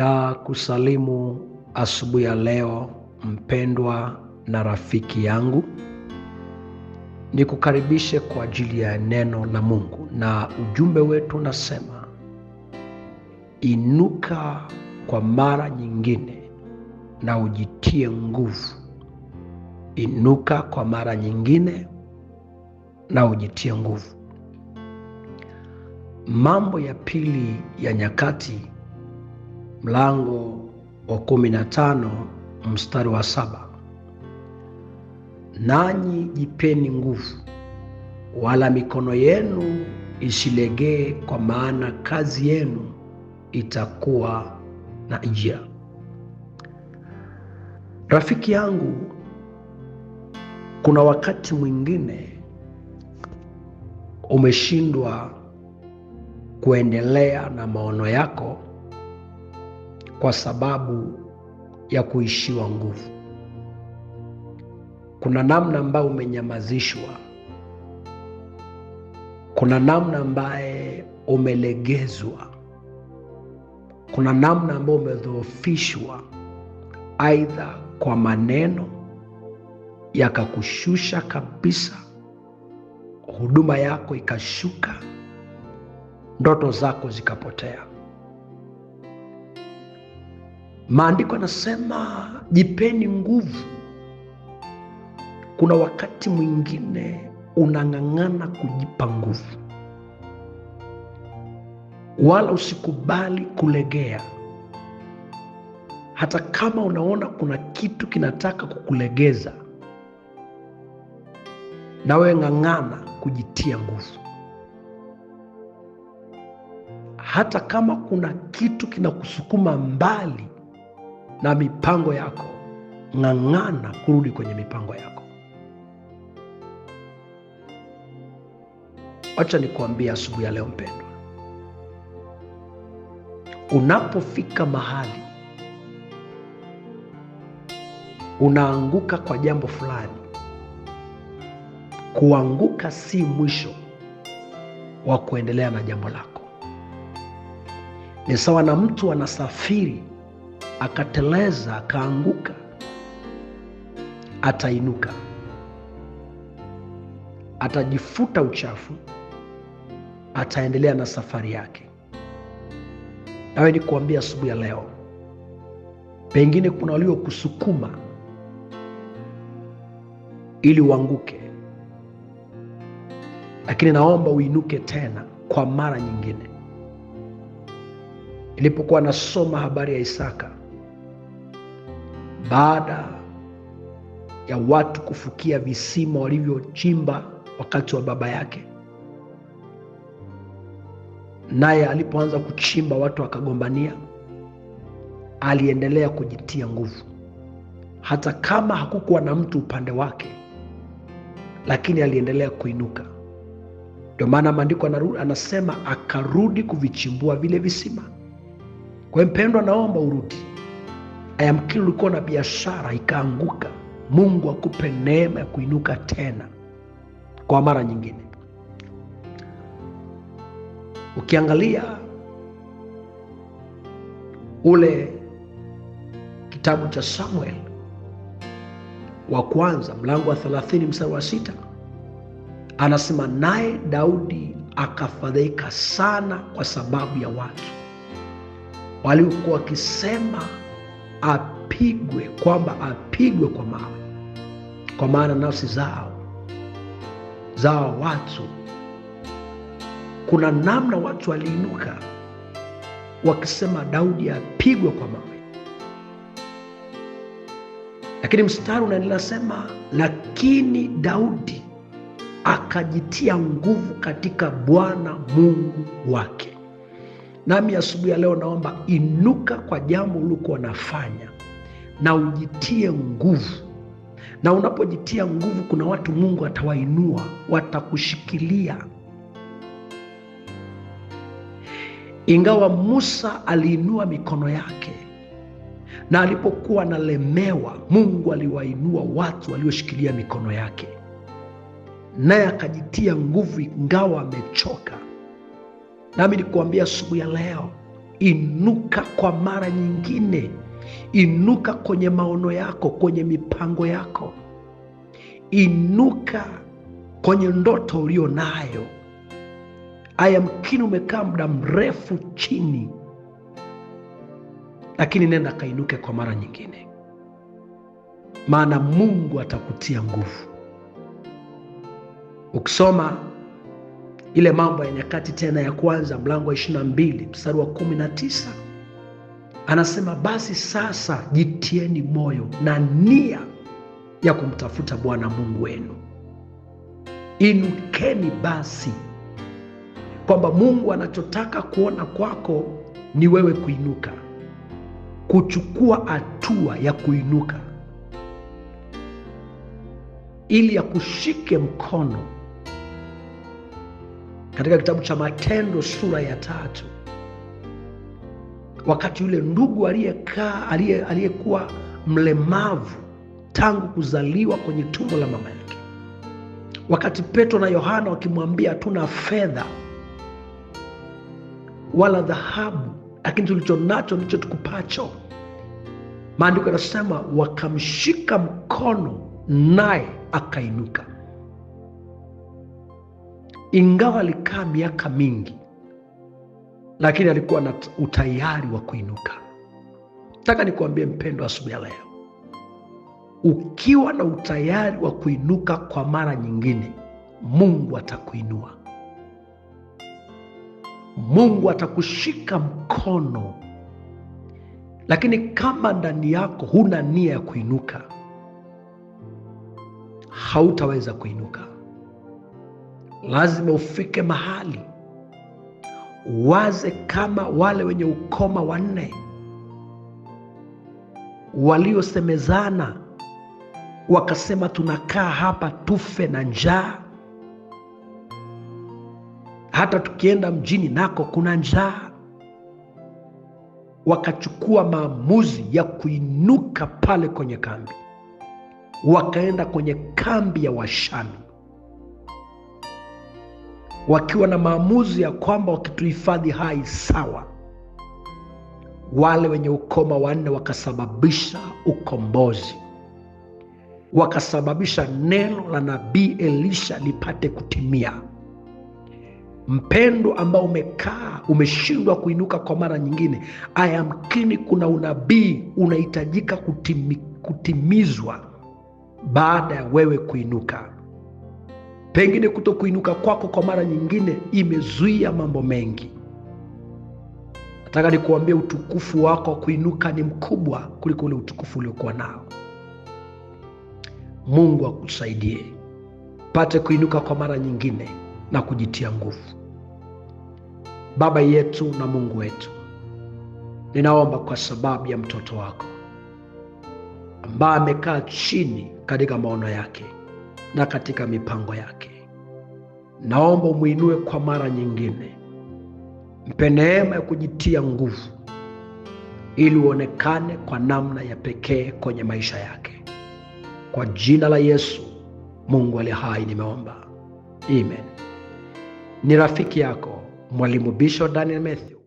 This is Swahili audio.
Na kusalimu asubuhi ya leo, mpendwa na rafiki yangu. Nikukaribishe kwa ajili ya neno la Mungu, na ujumbe wetu unasema inuka kwa mara nyingine na ujitie nguvu. Inuka kwa mara nyingine na ujitie nguvu. Mambo ya Pili ya Nyakati mlango wa 15 mstari wa 7. Nanyi jipeni nguvu, wala mikono yenu isilegee, kwa maana kazi yenu itakuwa na ijira. Rafiki yangu, kuna wakati mwingine umeshindwa kuendelea na maono yako kwa sababu ya kuishiwa nguvu. Kuna namna ambayo umenyamazishwa. Kuna namna ambaye umelegezwa. Kuna namna ambayo umedhoofishwa, aidha kwa maneno yakakushusha kabisa, huduma yako ikashuka, ndoto zako zikapotea. Maandiko yanasema jipeni nguvu. Kuna wakati mwingine unang'ang'ana kujipa nguvu, wala usikubali kulegea. Hata kama unaona kuna kitu kinataka kukulegeza, nawe ng'ang'ana kujitia nguvu. Hata kama kuna kitu kinakusukuma mbali na mipango yako, ng'ang'ana kurudi kwenye mipango yako. Acha nikuambie asubuhi ya leo mpendwa, unapofika mahali unaanguka kwa jambo fulani, kuanguka si mwisho wa kuendelea na jambo lako. Ni sawa na mtu anasafiri akateleza, akaanguka, atainuka, atajifuta uchafu, ataendelea na safari yake. Nawe nikuambia asubuhi ya leo, pengine kuna waliokusukuma ili uanguke, lakini naomba uinuke tena kwa mara nyingine. Nilipokuwa nasoma habari ya Isaka, baada ya watu kufukia visima walivyochimba wakati wa baba yake, naye alipoanza kuchimba watu wakagombania, aliendelea kujitia nguvu. Hata kama hakukuwa na mtu upande wake, lakini aliendelea kuinuka. Ndio maana maandiko anasema akarudi kuvichimbua vile visima. Kwa mpendwa, naomba urudi. Ayamkini ulikuwa na biashara ikaanguka, Mungu akupe neema ya kuinuka tena kwa mara nyingine. Ukiangalia ule kitabu cha Samuel wa kwanza mlango wa 30 mstari wa 6, anasema naye Daudi akafadhaika sana kwa sababu ya watu waliokuwa wakisema apigwe, kwamba apigwe kwa mawe, kwa maana nafsi zao watu. Kuna namna watu waliinuka wakisema Daudi apigwe kwa mawe, lakini mstari unaendelea sema, lakini Daudi akajitia nguvu katika Bwana Mungu wake. Nami asubuhi ya leo naomba inuka kwa jambo ulikuwa unafanya na ujitie nguvu. Na unapojitia nguvu, kuna watu Mungu atawainua, watakushikilia. Ingawa Musa aliinua mikono yake, na alipokuwa analemewa, Mungu aliwainua watu walioshikilia mikono yake, naye akajitia nguvu ingawa amechoka. Nami nikuambia asubuhi ya leo, Inuka kwa mara nyingine. Inuka kwenye maono yako, kwenye mipango yako. Inuka kwenye ndoto ulio nayo. Yamkini umekaa muda mrefu chini, lakini nenda kainuke kwa mara nyingine, maana Mungu atakutia nguvu. Ukisoma ile Mambo ya Nyakati tena ya kwanza mlango wa 22 mstari wa 19, anasema basi sasa jitieni moyo na nia ya kumtafuta Bwana Mungu wenu. Inukeni basi, kwamba Mungu anachotaka kuona kwako ni wewe kuinuka, kuchukua hatua ya kuinuka, ili akushike mkono. Katika kitabu cha Matendo sura ya 3, wakati yule ndugu aliyekuwa mlemavu tangu kuzaliwa kwenye tumbo la mama yake, wakati Petro na Yohana wakimwambia hatuna fedha wala dhahabu, lakini tulicho nacho ndicho tukupacho, maandiko yanasema wakamshika mkono naye akainuka. Ingawa alikaa miaka mingi, lakini alikuwa na utayari wa kuinuka. Nataka nikuambie mpendwa, asubuhi ya leo, ukiwa na utayari wa kuinuka kwa mara nyingine, Mungu atakuinua. Mungu atakushika mkono. Lakini kama ndani yako huna nia ya kuinuka, hautaweza kuinuka. Lazima ufike mahali waze kama wale wenye ukoma 4 waliosemezana wakasema tunakaa hapa tufe na njaa, hata tukienda mjini nako kuna njaa. Wakachukua maamuzi ya kuinuka pale kwenye kambi, wakaenda kwenye kambi ya Washami wakiwa na maamuzi ya kwamba wakituhifadhi hai sawa. Wale wenye ukoma 4 wakasababisha ukombozi, wakasababisha neno la nabii Elisha lipate kutimia. Mpendo ambao umekaa umeshindwa kuinuka kwa mara nyingine, yamkini kuna unabii unahitajika kutimizwa baada ya wewe kuinuka. Pengine kuto kuinuka kwako kwa mara nyingine imezuia mambo mengi. Nataka nikuambie utukufu wako kuinuka ni mkubwa kuliko ule utukufu uliokuwa nao. Mungu akusaidie pate kuinuka kwa mara nyingine na kujitia nguvu. Baba yetu na Mungu wetu, ninaomba kwa sababu ya mtoto wako ambaye amekaa chini katika maono yake na katika mipango yake, naomba umuinue kwa mara nyingine. Mpe neema ya kujitia nguvu ili uonekane kwa namna ya pekee kwenye maisha yake. Kwa jina la Yesu Mungu aliye hai nimeomba, amen. Ni rafiki yako Mwalimu Bishop Daniel Mathew